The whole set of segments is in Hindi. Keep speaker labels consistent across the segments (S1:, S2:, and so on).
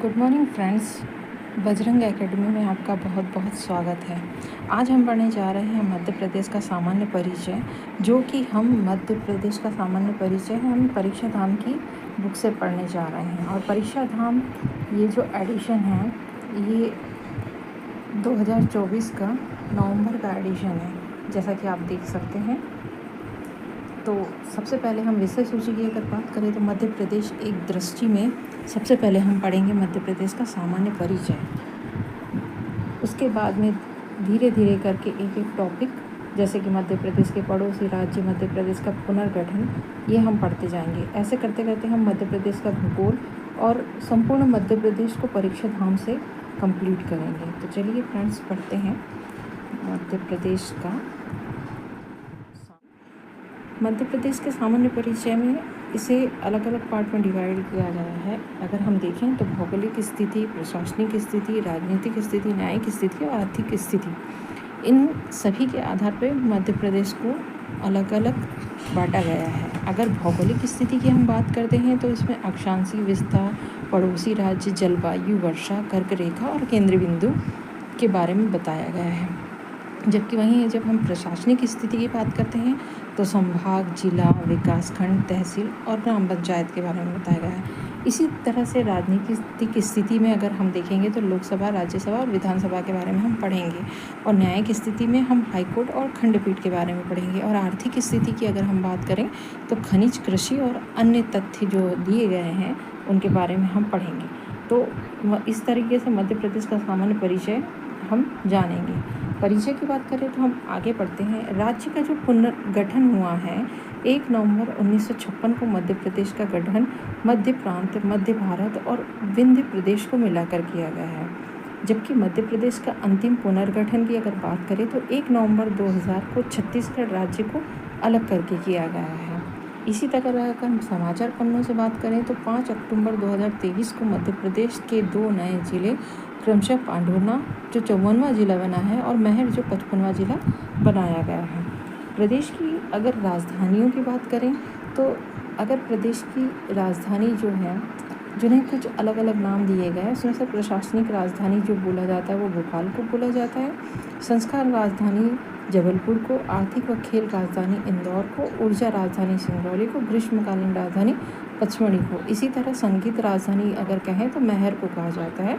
S1: Good morning friends. Bajrang academy में आपका बहुत बहुत स्वागत है। आज हम पढ़ने जा रहे हैं मध्य प्रदेश का सामान्य परिचय, जो कि हम मध्य प्रदेश का सामान्य परिचय हम परीक्षा धाम की बुक से पढ़ने जा रहे हैं। और परीक्षा धाम ये जो एडिशन है ये 2024 का नवंबर का एडिशन है, जैसा कि आप देख सकते हैं। तो सबसे पहले हम विषय सूची की अगर बात करें तो मध्य प्रदेश एक दृष्टि में सबसे पहले हम पढ़ेंगे मध्य प्रदेश का सामान्य परिचय। उसके बाद में धीरे धीरे करके एक एक टॉपिक, जैसे कि मध्य प्रदेश के पड़ोसी राज्य, मध्य प्रदेश का पुनर्गठन, ये हम पढ़ते जाएंगे। ऐसे करते करते हम मध्य प्रदेश का भूगोल और संपूर्ण मध्य प्रदेश को परीक्षा धाम से कंप्लीट करेंगे। तो चलिए फ्रेंड्स पढ़ते हैं मध्य प्रदेश का। मध्य प्रदेश के सामान्य परिचय में इसे अलग अलग पार्ट में डिवाइड किया गया है। अगर हम देखें तो भौगोलिक स्थिति, प्रशासनिक स्थिति, राजनीतिक स्थिति, न्यायिक स्थिति और आर्थिक स्थिति, इन सभी के आधार पर मध्य प्रदेश को अलग अलग बांटा गया है। अगर भौगोलिक स्थिति की हम बात करते हैं तो इसमें अक्षांशीय विस्तार, पड़ोसी राज्य, जलवायु, वर्षा, कर्क रेखा और केंद्र बिंदु के बारे में बताया गया है। जबकि वहीं जब हम प्रशासनिक स्थिति की बात करते हैं तो संभाग, जिला, विकासखंड, तहसील और ग्राम पंचायत के बारे में बताया गया है। इसी तरह से राजनीतिक स्थिति में अगर हम देखेंगे तो लोकसभा, राज्यसभा और विधानसभा के बारे में हम पढ़ेंगे। और न्यायिक स्थिति में हम हाईकोर्ट और खंडपीठ के बारे में पढ़ेंगे। और आर्थिक स्थिति की अगर हम बात करें तो खनिज, कृषि और अन्य तथ्य जो दिए गए हैं उनके बारे में हम पढ़ेंगे। तो इस तरीके से मध्य प्रदेश का सामान्य परिचय हम जानेंगे। परिचय की बात करें तो हम आगे बढ़ते हैं। राज्य का जो पुनर्गठन हुआ है 1 नवंबर 1956 को मध्य प्रदेश का गठन मध्य प्रांत, मध्य भारत और विंध्य प्रदेश को मिलाकर किया गया है। जबकि मध्य प्रदेश का अंतिम पुनर्गठन की अगर बात करें तो 1 नवंबर 2000 को छत्तीसगढ़ राज्य को अलग करके किया गया है। इसी तरह अगर हम समाचार पन्नों से बात करें तो 5 अक्टूबर 2023 को मध्य प्रदेश के 2 नए जिले क्रमशः पांढुर्णा जो 54वां जिला बना है और महर जो 55वां जिला बनाया गया है। प्रदेश की अगर राजधानियों की बात करें तो अगर प्रदेश की राजधानी जो है, जिन्हें कुछ अलग अलग नाम दिए गए हैं, उसमें से प्रशासनिक राजधानी जो बोला जाता है वो भोपाल को बोला जाता है, संस्कार राजधानी जबलपुर को, आर्थिक व खेल राजधानी इंदौर को, ऊर्जा राजधानी सिंगरौली को, ग्रीष्मकालीन राजधानी पचमढ़ी को। इसी तरह संगीत राजधानी अगर कहें तो महर को कहा जाता है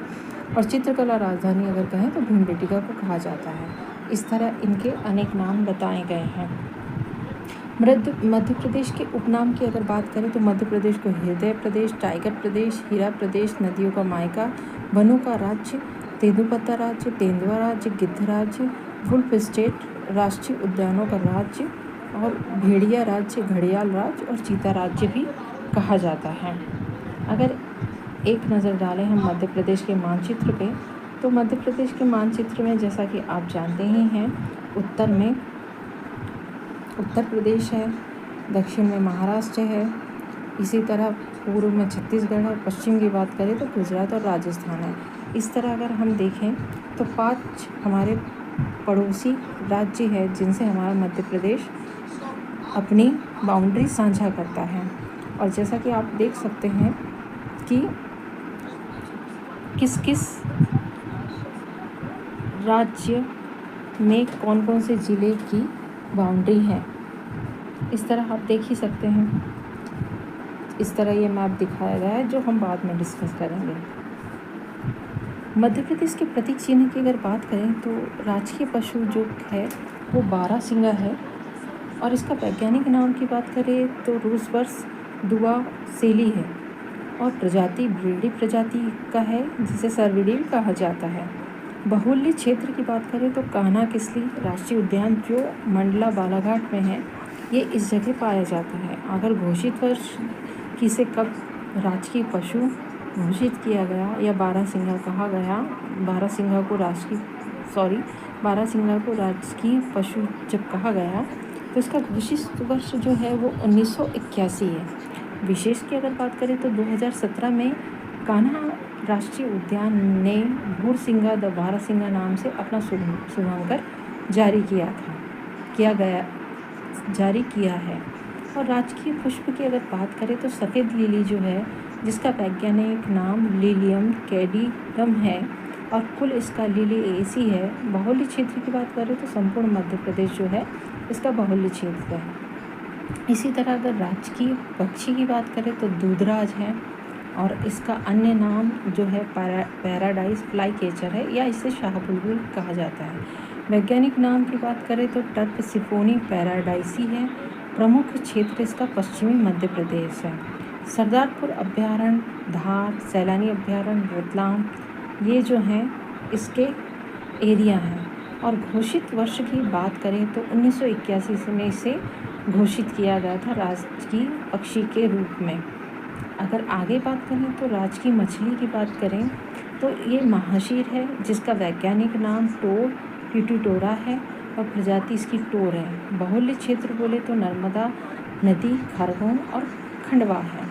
S1: और चित्रकला राजधानी अगर कहें तो भीमबेटका को कहा जाता है। इस तरह इनके अनेक नाम बताए गए हैं। मध्य प्रदेश के उपनाम की अगर बात करें तो मध्य प्रदेश को हृदय प्रदेश, टाइगर प्रदेश, हीरा प्रदेश, नदियों का मायका, वनों का राज्य, तेंदुपत्ता राज्य, तेंदुआ राज्य, गिद्ध राज्य, वुल्फ स्टेट, राष्ट्रीय उद्यानों का राज्य और भेड़िया राज्य, घड़ियाल राज्य और चीता राज्य भी कहा जाता है। अगर एक नज़र डालें हम मध्य प्रदेश के मानचित्र पे तो मध्य प्रदेश के मानचित्र में जैसा कि आप जानते ही हैं, उत्तर में उत्तर प्रदेश है, दक्षिण में महाराष्ट्र है, इसी तरह पूर्व में छत्तीसगढ़ है, पश्चिम की बात करें तो गुजरात और राजस्थान है। इस तरह अगर हम देखें तो 5 हमारे पड़ोसी राज्य है जिनसे हमारा मध्य प्रदेश अपनी बाउंड्री साझा करता है। और जैसा कि आप देख सकते हैं कि किस किस राज्य में कौन कौन से ज़िले की बाउंड्री है, इस तरह आप देख ही सकते हैं। इस तरह ये मैप दिखाया गया है जो हम बाद में डिस्कस करेंगे। मध्य प्रदेश के प्रतीक चिन्ह की अगर बात करें तो राजकीय पशु जो है वो बारहसिंगा है और इसका वैज्ञानिक नाम की बात करें तो रूसवर्स दुआ सेली है और प्रजाति ब्रीडी प्रजाति का है जिसे सर्विडी भी कहा जाता है। बाहुल्य क्षेत्र की बात करें तो कान्हा किसली राष्ट्रीय उद्यान जो मंडला बालाघाट में है, ये इस जगह पाया जाता है। अगर घोषित वर्ष किसे कब राजकीय पशु घोषित किया गया या बारहसिंगा कहा गया, बारहसिंगा को राजकीय पशु जब कहा गया तो इसका घोषित वर्ष जो है वो 1981 है। विशेष की अगर बात करें तो 2017 में कान्हा राष्ट्रीय उद्यान ने भूरसिंगा द बारहसिंगा नाम से अपना शुभांकर जारी किया है। और राजकीय पुष्प की अगर बात करें तो सफ़ेद लिली जो है जिसका वैज्ञानिक नाम लिलियम कैडियम है और कुल इसका लिलिएसी है। बाहुल्य क्षेत्र की बात करें तो संपूर्ण मध्य प्रदेश जो है इसका बाहुल्य क्षेत्र है। इसी तरह अगर राजकीय पक्षी की बात करें तो दूधराज है और इसका अन्य नाम जो है पैराडाइज फ्लाई कैचर है या इसे शाह बुलबुल कहा जाता है। वैज्ञानिक नाम की बात करें तो टर्प सिफोनी पैराडाइसी है। प्रमुख क्षेत्र इसका पश्चिमी मध्य प्रदेश है। सरदारपुर अभ्यारण्य, धार सैलानी अभ्यारण्य, रतलाम ये जो हैं इसके एरिया हैं। और घोषित वर्ष की बात करें तो 1981 में इसे घोषित किया गया था राजकीय पक्षी के रूप में। अगर आगे बात करें तो राजकीय मछली की बात करें तो ये महाशीर है जिसका वैज्ञानिक नाम टोर ट्यूटिटोरा है और प्रजाति इसकी टोर है। बाहुल्य क्षेत्र बोले तो नर्मदा नदी, खरगोन और खंडवा है।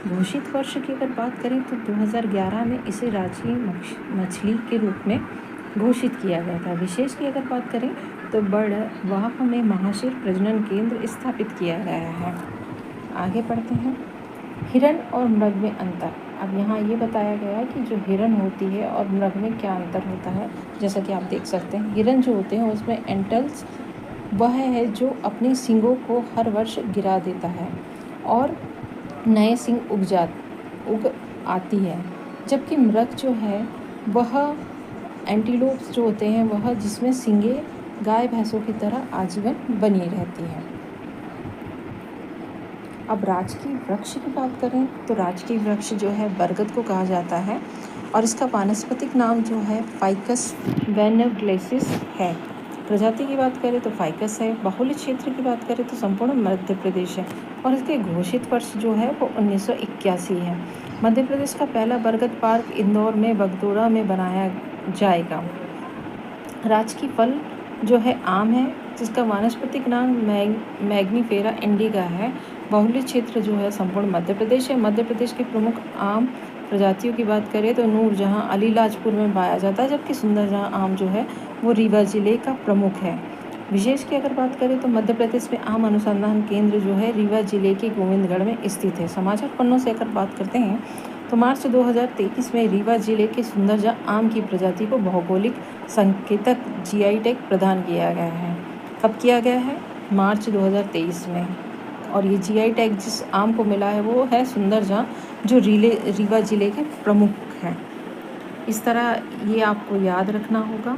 S1: घोषित वर्ष की अगर बात करें तो 2011 में इसे राजकीय मछली के रूप में घोषित किया गया था। विशेष की अगर बात करें तो बड़वाह में महाशीर प्रजनन केंद्र स्थापित किया गया है। आगे पढ़ते हैं हिरण और मृग में अंतर। अब यहाँ ये बताया गया है कि जो हिरण होती है और मृग में क्या अंतर होता है। जैसा कि आप देख सकते हैं हिरण जो होते हैं उसमें एंटल्स वह है जो अपने सींगों को हर वर्ष गिरा देता है और नए सींग उग आती है, जबकि मृग जो है वह एंटीलोप्स जो होते हैं वह जिसमें सींगे गाय भैंसों की तरह आजीवन बनी रहती है। अब राजकीय वृक्ष की बात करें तो राजकीय वृक्ष जो है बरगद को कहा जाता है और इसका वानस्पतिक नाम जो है फाइकस वेनोग्लेसिस है। प्रजाति की बात करें तो फाइकस है। बाहुल्य क्षेत्र की बात करें तो संपूर्ण मध्य प्रदेश है और इसके घोषित वर्ष जो है वो 1981 है। मध्य प्रदेश का पहला बरगद पार्क इंदौर में बगडोरा में बनाया जाएगा। राजकीय फल जो है आम है जिसका वानस्पतिक नाम मैग्नीफेरा इंडिका है। बाहुल्य क्षेत्र जो है संपूर्ण मध्य प्रदेश है। मध्य प्रदेश के प्रमुख आम प्रजातियों की बात करें तो नूरजहां अलीराजपुर में पाया जाता है, जबकि सुंदरजहां आम जो है वो रीवा जिले का प्रमुख है। विशेष की अगर बात करें तो मध्य प्रदेश में आम अनुसंधान केंद्र जो है रीवा जिले के गोविंदगढ़ में स्थित है। समाचार पन्नों से अगर बात करते हैं तो मार्च 2023 में रीवा जिले के सुंदरजहां आम की प्रजाति को भौगोलिक संकेतक जीआई टैग प्रदान किया गया है। कब किया गया है? मार्च 2023 में। और ये जीआई टैग जिस आम को मिला है वो है सुंदरजहां जो रीवा जिले के प्रमुख हैं। इस तरह ये आपको याद रखना होगा।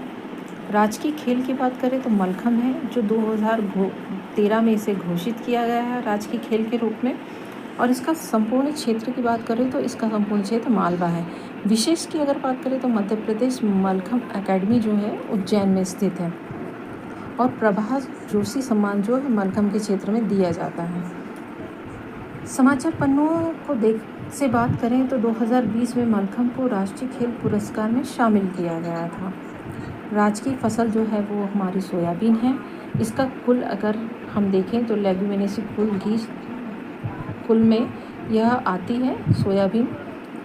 S1: राजकीय खेल की बात करें तो मलखम्ब है जो 2013 में इसे घोषित किया गया है राजकीय खेल के रूप में। और इसका संपूर्ण क्षेत्र की बात करें तो इसका संपूर्ण क्षेत्र मालवा है। विशेष की अगर बात करें तो मध्य प्रदेश मलखम्ब अकेडमी जो है उज्जैन में स्थित है और प्रभास जोशी सम्मान जो है मलखम्ब के क्षेत्र में दिया जाता है। समाचार पन्नों को से बात करें तो 2020 में मलखम्ब को राष्ट्रीय खेल पुरस्कार में शामिल किया गया था। राजकीय फसल जो है वो हमारी सोयाबीन है। इसका कुल अगर हम देखें तो लेग्यूमिनेसी कुल में यह आती है सोयाबीन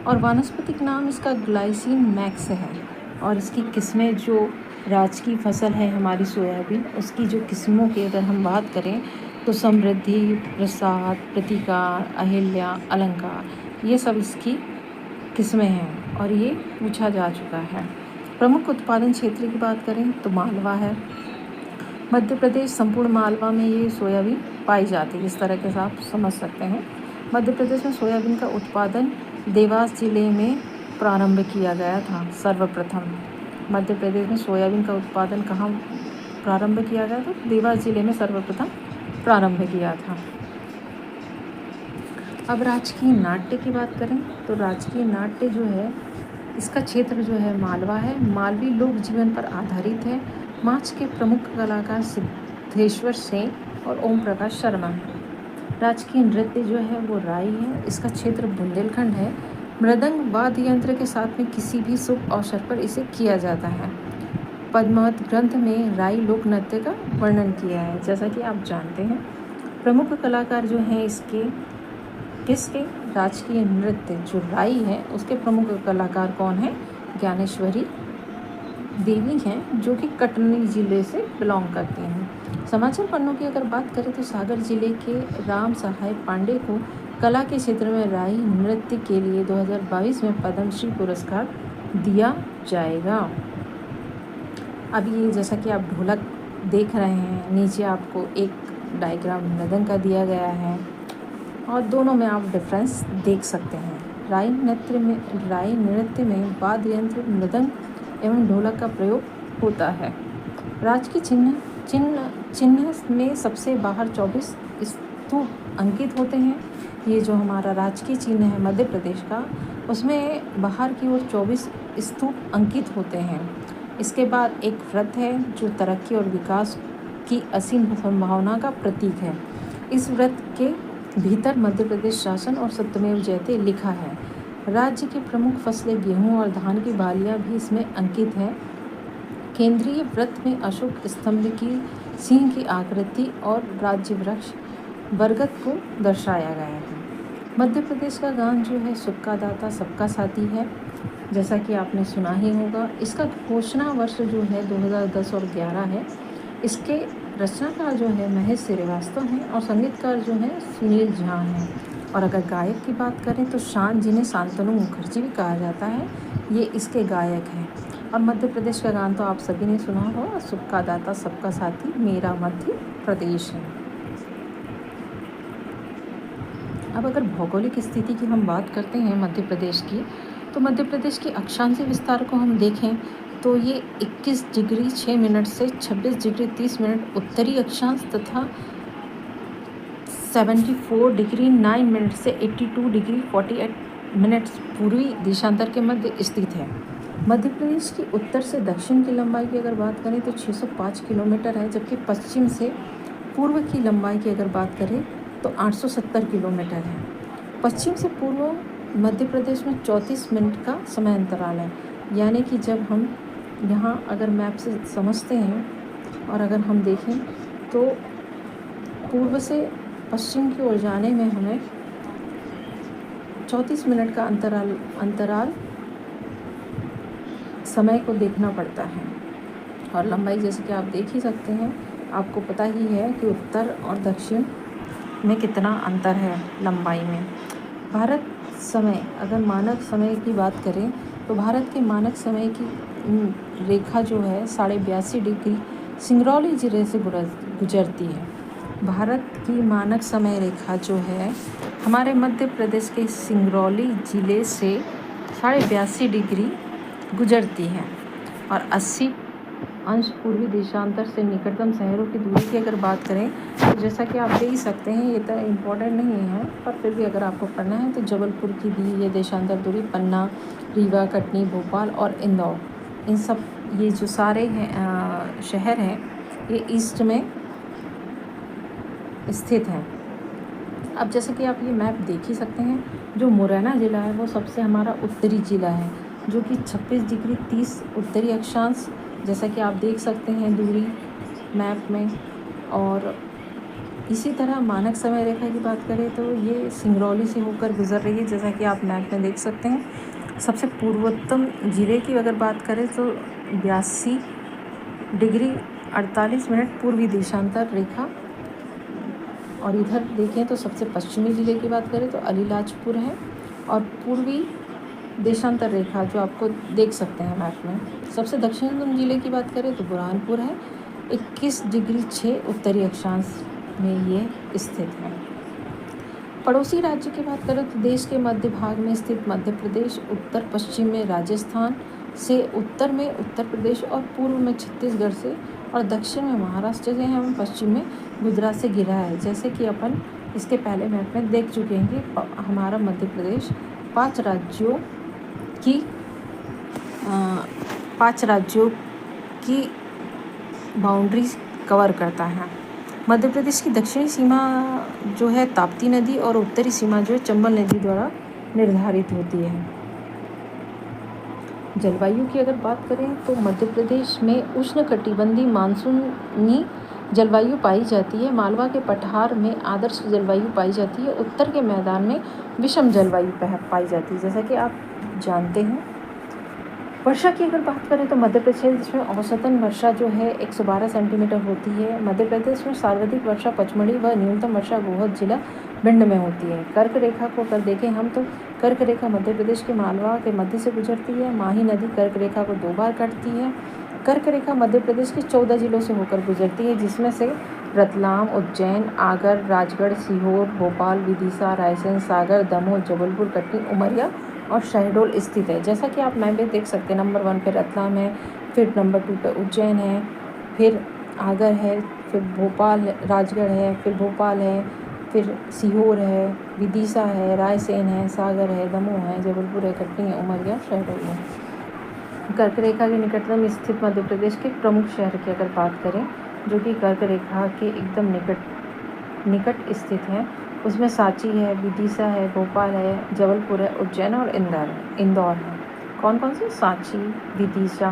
S1: और वानस्पतिक नाम इसका ग्लाइसिन मैक्स है। और इसकी किस्में जो राजकीय फसल है हमारी सोयाबीन उसकी जो किस्मों की अगर हम बात करें तो समृद्धि, प्रसाद, प्रतिकार, अहिल्या, अलंकार ये सब इसकी किस्में हैं और ये पूछा जा चुका है। प्रमुख उत्पादन क्षेत्र की बात करें तो मालवा है। मध्य प्रदेश संपूर्ण मालवा में ये सोयाबीन पाई जाती है। इस तरह के आप समझ सकते हैं। मध्य प्रदेश में सोयाबीन का उत्पादन देवास जिले में प्रारंभ किया गया था। सर्वप्रथम मध्य प्रदेश में सोयाबीन का उत्पादन कहाँ प्रारंभ किया गया था? देवास जिले में सर्वप्रथम प्रारंभ किया था। अब राजकीय नाट्य की बात करें तो राजकीय नाट्य जो है इसका क्षेत्र जो है मालवा है। मालवी लोक जीवन पर आधारित है। मार्च के प्रमुख कलाकार सिद्धेश्वर सेन और ओम प्रकाश शर्मा हैं। राजकीय नृत्य जो है वो राई है। इसका क्षेत्र बुंदेलखंड है। मृदंग वाद्य यंत्र के साथ में किसी भी शुभ अवसर पर इसे किया जाता है। पद्मावत ग्रंथ में राई लोक नृत्य का वर्णन किया है। जैसा कि आप जानते हैं प्रमुख कलाकार जो हैं किसके राजकीय नृत्य जो राई है उसके प्रमुख कलाकार कौन है? ज्ञानेश्वरी देवी हैं जो कि कटनी जिले से बिलोंग करती हैं। समाचार पन्नों की अगर बात करें तो सागर जिले के राम सहाय पांडे को कला के क्षेत्र में राई नृत्य के लिए 2022 में पद्मश्री पुरस्कार दिया जाएगा। अब ये जैसा कि आप ढोलक देख रहे हैं, नीचे आपको एक डायग्राम मृदंग का दिया गया है और दोनों में आप डिफरेंस देख सकते हैं। राई नृत्य में वाद्य यंत्र मृदंग एवं ढोलक का प्रयोग होता है। राजकीय चिन्ह में सबसे बाहर 24 स्तूप अंकित होते हैं। ये जो हमारा राजकीय चिन्ह है मध्य प्रदेश का, उसमें बाहर की ओर 24 स्तूप अंकित होते हैं। इसके बाद एक व्रत है जो तरक्की और विकास की असीम संभावना का प्रतीक है। इस व्रत के भीतर मध्य प्रदेश शासन और सत्यमेव जयते लिखा है। राज्य की प्रमुख फसलें गेहूं और धान की बालियां भी इसमें अंकित हैं। केंद्रीय व्रत में अशोक स्तंभ की सिंह की आकृति और राज्य वृक्ष बरगद को दर्शाया गया है। मध्य प्रदेश का गान जो है सबका दाता सबका साथी है, जैसा कि आपने सुना ही होगा। इसका घोषणा वर्ष जो है 2010 और 11 है। इसके रचनाकार जो है महेश श्रीवास्तव हैं और संगीतकार जो है सुनील झा हैं। और अगर गायक की बात करें तो जिन्हें शांतनु मुखर्जी भी कहा जाता है, ये इसके गायक हैं। और मध्य प्रदेश का गान तो आप सभी ने सुना होगा, सबका दाता सबका साथी मेरा मध्य प्रदेश है। अब अगर भौगोलिक स्थिति की हम बात करते हैं मध्य प्रदेश की, तो मध्य प्रदेश की अक्षांशीय विस्तार को हम देखें तो ये 21 डिग्री 6 मिनट से 26 डिग्री 30 मिनट उत्तरी अक्षांश तथा 74 डिग्री 9 मिनट से 82 डिग्री 48 मिनट पूर्वी देशांतर के मध्य स्थित है। मध्य प्रदेश की उत्तर से दक्षिण की लंबाई की अगर बात करें तो 605 किलोमीटर है, जबकि पश्चिम से पूर्व की लंबाई की अगर बात करें तो 870 किलोमीटर है। पश्चिम से पूर्व मध्य प्रदेश में 34 मिनट का समय अंतराल है। यानी कि जब हम यहाँ अगर मैप से समझते हैं और अगर हम देखें तो पूर्व से पश्चिम की ओर जाने में हमें 34 मिनट का अंतराल समय को देखना पड़ता है। और लंबाई जैसे कि आप देख ही सकते हैं, आपको पता ही है कि उत्तर और दक्षिण में कितना अंतर है लंबाई में। भारत समय, अगर मानक समय की बात करें तो भारत के मानक समय की रेखा जो है 82.5 डिग्री सिंगरौली जिले से गुजरती है। भारत की मानक समय रेखा जो है हमारे मध्य प्रदेश के सिंगरौली जिले से 82.5 डिग्री गुजरती है। और 80 अंश पूर्वी देशांतर से निकटतम शहरों की दूरी की अगर बात करें तो जैसा कि आप देख सकते हैं, ये तो इम्पोर्टेंट नहीं है पर फिर भी अगर आपको पढ़ना है तो जबलपुर की दी ये देशांतर दूरी, पन्ना, रीवा, कटनी, भोपाल और इंदौर, इन सब ये जो सारे हैं शहर हैं ये ईस्ट में स्थित हैं। अब जैसे कि आप ये मैप देख ही सकते हैं, जो मुरैना ज़िला है वो सबसे हमारा उत्तरी ज़िला है, जो कि 26 डिग्री 30 उत्तरी अक्षांश, जैसा कि आप देख सकते हैं दूरी मैप में। और इसी तरह मानक समय रेखा की बात करें तो ये सिंगरौली से होकर गुजर रही है, जैसा कि आप मैप में देख सकते हैं। सबसे पूर्वोत्तम जिले की अगर बात करें तो 82 डिग्री 48 मिनट पूर्वी देशांतर रेखा। और इधर देखें तो सबसे पश्चिमी ज़िले की बात करें तो अलीराजपुर है। और पूर्वी देशांतर रेखा जो आपको देख सकते हैं मैप में, सबसे दक्षिणतम ज़िले की बात करें तो बुरहानपुर है, 21 डिग्री 6 उत्तरी अक्षांश में ये स्थित है। पड़ोसी राज्य की बात करें तो देश के मध्य भाग में स्थित मध्य प्रदेश, उत्तर पश्चिम में राजस्थान से, उत्तर में उत्तर प्रदेश और पूर्व में छत्तीसगढ़ से, और दक्षिण में महाराष्ट्र से एवं पश्चिम में गुजरात से घिरा है। जैसे कि अपन इसके पहले मैप में देख चुके हैं कि हमारा मध्य प्रदेश 5 राज्यों की बाउंड्री कवर करता है। मध्य प्रदेश की दक्षिणी सीमा जो है ताप्ती नदी और उत्तरी सीमा जो है चंबल नदी द्वारा निर्धारित होती है। जलवायु की अगर बात करें तो मध्य प्रदेश में उष्णकटिबंधीय मानसूनी जलवायु पाई जाती है। मालवा के पठार में आदर्श जलवायु पाई जाती है। उत्तर के मैदान में विषम जलवायु पाई जाती है। जैसा कि आप जानते हैं, वर्षा की अगर बात करें तो मध्य प्रदेश में औसतन वर्षा जो है 112 सेंटीमीटर होती है। मध्य प्रदेश में सर्वाधिक वर्षा पचमढ़ी व न्यूनतम वर्षा गोहद जिला भिंड में होती है। कर्क रेखा को अगर देखें हम तो कर्क रेखा मध्य प्रदेश के मालवा के मध्य से गुजरती है। माही नदी कर्क रेखा को 2 बार काटती है। कर्क रेखा मध्य प्रदेश के 14 जिलों से होकर गुजरती है, जिसमें से रतलाम, उज्जैन, आगर, राजगढ़, सीहोर, भोपाल, विदिशा, रायसेन, सागर, दमोह, जबलपुर, कटनी, उमरिया और शहडोल स्थित है। जैसा कि आप मैप में देख सकते हैं, नंबर 1 पे रतलाम है, फिर नंबर 2 पे उज्जैन है, फिर आगर है, फिर भोपाल, राजगढ़ है, फिर भोपाल है, फिर सीहोर है, विदिशा है, रायसेन है, सागर है, दमोह है, जबलपुर है, कटनी है, उमरिया, शहडोल है। कर्क रेखा के निकटतम स्थित मध्य प्रदेश के प्रमुख शहर की अगर बात करें, जो कि कर्क रेखा के एकदम निकट स्थित हैं, उसमें सांची है, विदिशा है, भोपाल है, जबलपुर है, उज्जैन और इंदौर है। कौन कौन से? सांची, विदिशा,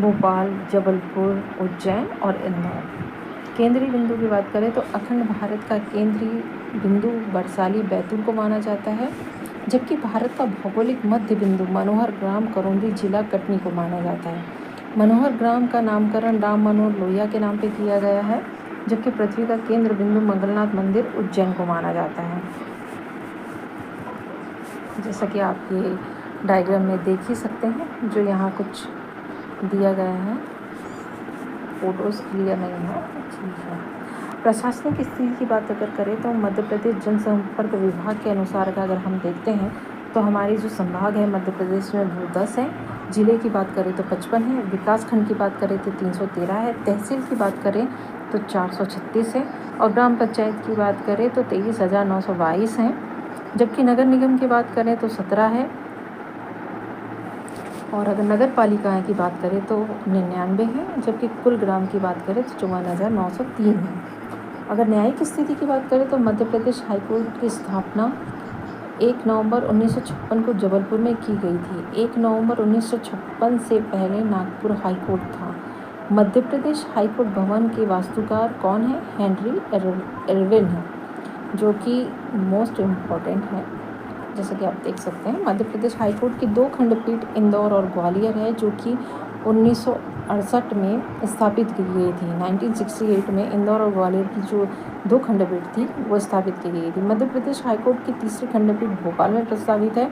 S1: भोपाल, जबलपुर, उज्जैन और इंदौर। केंद्रीय बिंदु की बात करें तो अखंड भारत का केंद्रीय बिंदु बरसाली बैतूल को माना जाता है, जबकि भारत का भौगोलिक मध्य बिंदु मनोहर ग्राम करौंदी जिला कटनी को माना जाता है। मनोहर ग्राम का नामकरण राम मनोहर लोहिया के नाम पे किया गया है, जबकि पृथ्वी का केंद्र बिंदु मंगलनाथ मंदिर उज्जैन को माना जाता है। जैसा कि आप ये डायग्राम में देख ही सकते हैं, जो यहाँ कुछ दिया गया है, फोटोज़ क्लियर नहीं है, ठीक है। प्रशासनिक स्थिति की बात अगर करें तो मध्य प्रदेश जनसंपर्क विभाग के अनुसार अगर हम देखते हैं तो हमारी जो संभाग है मध्य प्रदेश में वो 10 है। जिले की बात करें तो 55 है। विकास खंड की बात करें तो 313 है। तहसील की बात करें तो 436 है। और ग्राम पंचायत की बात करें तो 23,922 हैं। जबकि नगर निगम की बात करें तो 17 है। और अगर नगर पालिकाएँ की बात करें तो 99 है। जबकि कुल ग्राम की बात करें तो 54,903 है। अगर न्यायिक स्थिति की बात करें तो मध्य प्रदेश हाईकोर्ट की स्थापना 1 नवंबर 1956 को जबलपुर में की गई थी। 1 नवंबर 1956 से पहले नागपुर हाईकोर्ट था। मध्य प्रदेश हाईकोर्ट भवन के वास्तुकार कौन है? हेनरी इरविन है, जो कि मोस्ट इम्पॉर्टेंट है। जैसा कि आप देख सकते हैं, मध्य प्रदेश हाईकोर्ट की 2 खंडपीठ इंदौर और ग्वालियर है, जो कि 1968 में स्थापित की गई थी। 1968 में इंदौर और ग्वालियर की जो 2 खंडपीठ थी वो स्थापित की गई थी। मध्य प्रदेश हाईकोर्ट की तीसरी खंडपीठ भोपाल में प्रस्तावित है,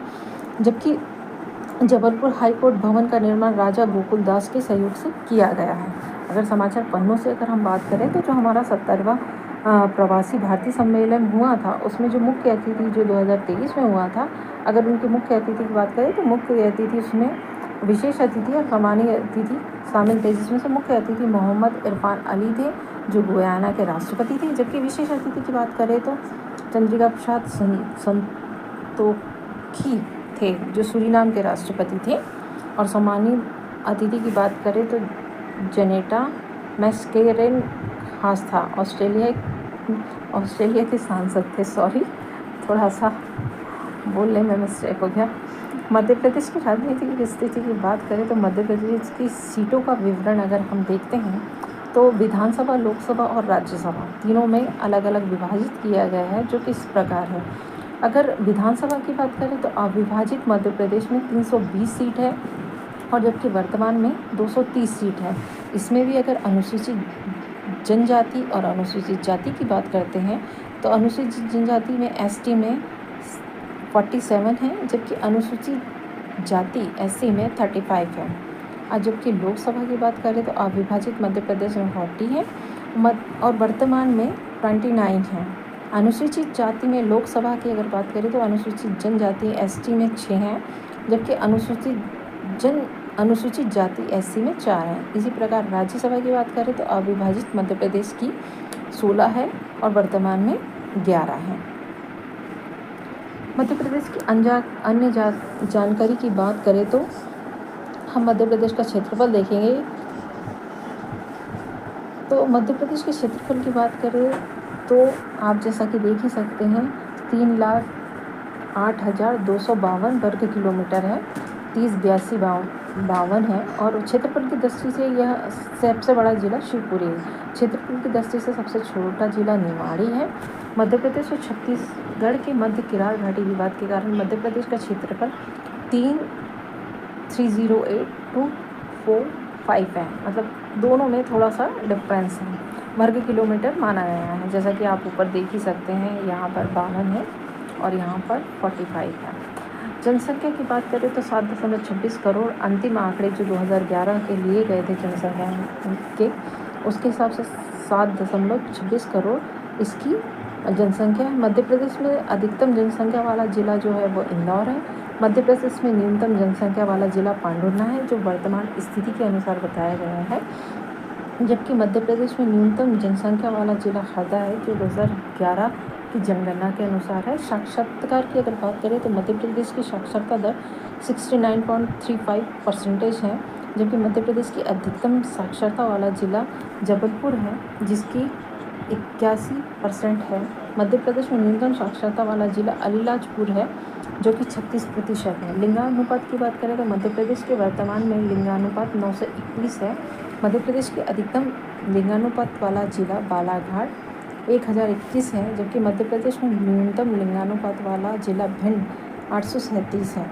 S1: जबकि जबलपुर हाईकोर्ट भवन का निर्माण राजा गोकुल दास के सहयोग से किया गया है। अगर समाचार पन्नों से अगर हम बात करें तो जो हमारा 70वां प्रवासी भारतीय सम्मेलन हुआ था, उसमें जो मुख्य अतिथि जो 2023 में हुआ था, अगर उनके मुख्य अतिथि की बात करें तो मुख्य अतिथि उसमें विशेष अतिथि और सम्मानीय अतिथि शामिल थे, जिसमें से मुख्य अतिथि मोहम्मद इरफान अली थे, जो गुयाना के राष्ट्रपति थे। जबकि विशेष अतिथि की बात करें तो चंद्रिका प्रसाद संतोखी थे, जो सूरीनाम के राष्ट्रपति थे। और सम्मानित अतिथि की बात करें तो जनेटा मैस्केरेन हास था, ऑस्ट्रेलिया के सांसद थे। सॉरी, थोड़ा सा बोलने में मिस्टेक हो गया। मध्य प्रदेश की राजनीतिक स्थिति की बात करें तो मध्य प्रदेश की सीटों का विवरण अगर हम देखते हैं तो विधानसभा, लोकसभा और राज्यसभा तीनों में अलग अलग विभाजित किया गया है, जो कि इस प्रकार है। अगर विधानसभा की बात करें तो अविभाजित मध्य प्रदेश में 320 सीट है, और जबकि वर्तमान में 230 सीट है। इसमें भी अगर अनुसूचित जनजाति और अनुसूचित जाति की बात करते हैं तो अनुसूचित जनजाति में एसटी में 47 है, जबकि अनुसूचित जाति एससी में 35 है। और जबकि लोकसभा की बात करें तो अविभाजित मध्य प्रदेश में 40 है और वर्तमान में 29 है। अनुसूचित जाति में लोकसभा की अगर बात करें तो अनुसूचित जनजाति एसटी में 6 हैं, जबकि अनुसूचित जाति एससी में 4 है। इसी प्रकार राज्यसभा की बात करें तो अविभाजित मध्य प्रदेश की 16 है और वर्तमान में 11 है। मध्य प्रदेश की अन्य जानकारी की बात करें तो हम मध्य प्रदेश का क्षेत्रफल देखेंगे। तो मध्य प्रदेश के क्षेत्रफल की बात करें तो आप जैसा कि देख ही सकते हैं, 3,08,252 वर्ग किलोमीटर है। 30,82,52 है। और क्षेत्रफल की दृष्टि से यह सबसे बड़ा जिला शिवपुरी है। क्षेत्रफल की दृष्टि से सबसे छोटा जिला निवाड़ी है। मध्य प्रदेश और छत्तीसगढ़ के मध्य किरार घाटी विवाद के कारण मध्य प्रदेश का क्षेत्रफल 3,308,245 है, मतलब दोनों में थोड़ा सा डिफरेंस है। वर्ग किलोमीटर माना गया है, जैसा कि आप ऊपर देख ही सकते हैं, यहाँ पर 52 है और यहाँ पर 45 है। जनसंख्या की बात करें तो 7.26 करोड़ अंतिम आंकड़े जो 2011 के लिए गए थे जनसंख्या के, उसके हिसाब से 7.26 करोड़ इसकी जनसंख्या है। मध्य प्रदेश में अधिकतम जनसंख्या वाला ज़िला जो है वो इंदौर है। मध्य प्रदेश में न्यूनतम जनसंख्या वाला ज़िला पांढुर्णा है, जो वर्तमान स्थिति के अनुसार बताया गया है, जबकि मध्य प्रदेश में न्यूनतम जनसंख्या वाला ज़िला हरदा है, जो 2011 की जनगणना के अनुसार है। साक्षरता की अगर बात करें तो मध्य प्रदेश की साक्षरता दर 69.35% है, जबकि मध्य प्रदेश की अधिकतम साक्षरता वाला ज़िला जबलपुर है, जिसकी 81% है। मध्य प्रदेश में न्यूनतम साक्षरता वाला ज़िला अलीराजपुर है, जो कि 36% है। लिंगानुपात की बात करें तो मध्य प्रदेश के वर्तमान में लिंगानुपात 9 से 21 है। मध्य प्रदेश के अधिकतम लिंगानुपात वाला जिला बालाघाट 1021 है, जबकि मध्य प्रदेश में न्यूनतम लिंगानुपात वाला जिला भिंड 837 है।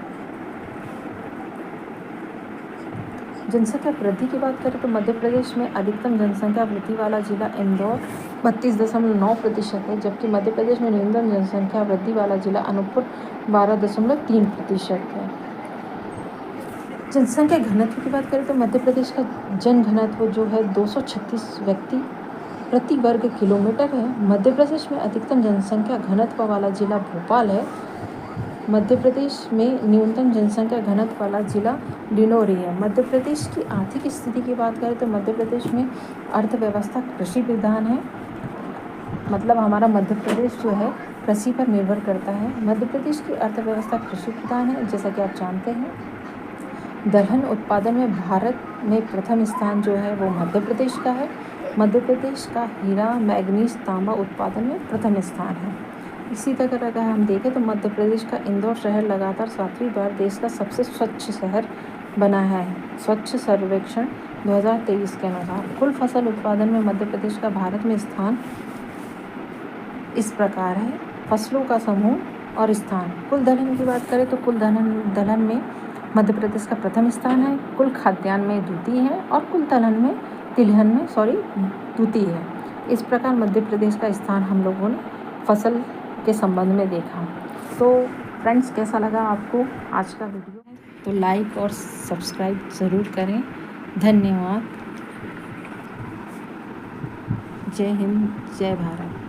S1: जनसंख्या वृद्धि की बात करें तो मध्य प्रदेश में अधिकतम जनसंख्या वृद्धि वाला जिला इंदौर 32.9% है, जबकि मध्य प्रदेश में न्यूनतम जनसंख्या वृद्धि वाला जिला अनूपपुर 12.3% है। जनसंख्या घनत्व की बात करें तो मध्य प्रदेश का जन घनत्व जो है 236 व्यक्ति प्रति वर्ग किलोमीटर है। मध्य प्रदेश में अधिकतम जनसंख्या घनत्व वाला जिला भोपाल है। मध्य प्रदेश में न्यूनतम जनसंख्या घनत्व वाला जिला डिंडोरी है। मध्य प्रदेश की आर्थिक स्थिति की बात करें तो मध्य प्रदेश में अर्थव्यवस्था कृषि प्रधान है, मतलब हमारा मध्य प्रदेश जो है कृषि पर निर्भर करता है। मध्य प्रदेश की अर्थव्यवस्था कृषि प्रधान है, जैसा कि आप जानते हैं। दलहन उत्पादन में भारत में प्रथम स्थान जो है वो मध्य प्रदेश का है। मध्य प्रदेश का हीरा, मैग्नीज, तांबा उत्पादन में प्रथम स्थान है। इसी तरह अगर हम देखें तो मध्य प्रदेश का इंदौर शहर लगातार 7वीं बार देश का सबसे स्वच्छ शहर बना है, स्वच्छ सर्वेक्षण 2023 के अनुसार। कुल फसल उत्पादन में मध्य प्रदेश का भारत में स्थान इस प्रकार है, फसलों का समूह और स्थान। कुल दलहन की बात करें तो कुल दलहन में मध्य प्रदेश का प्रथम स्थान है, कुल खाद्यान्न में द्वितीय है और कुल तिलहन में द्वितीय है। इस प्रकार मध्य प्रदेश का स्थान हम लोगों ने फसल के संबंध में देखा। तो फ्रेंड्स, कैसा लगा आपको आज का वीडियो? तो लाइक और सब्सक्राइब ज़रूर करें। धन्यवाद। जय हिंद, जय भारत।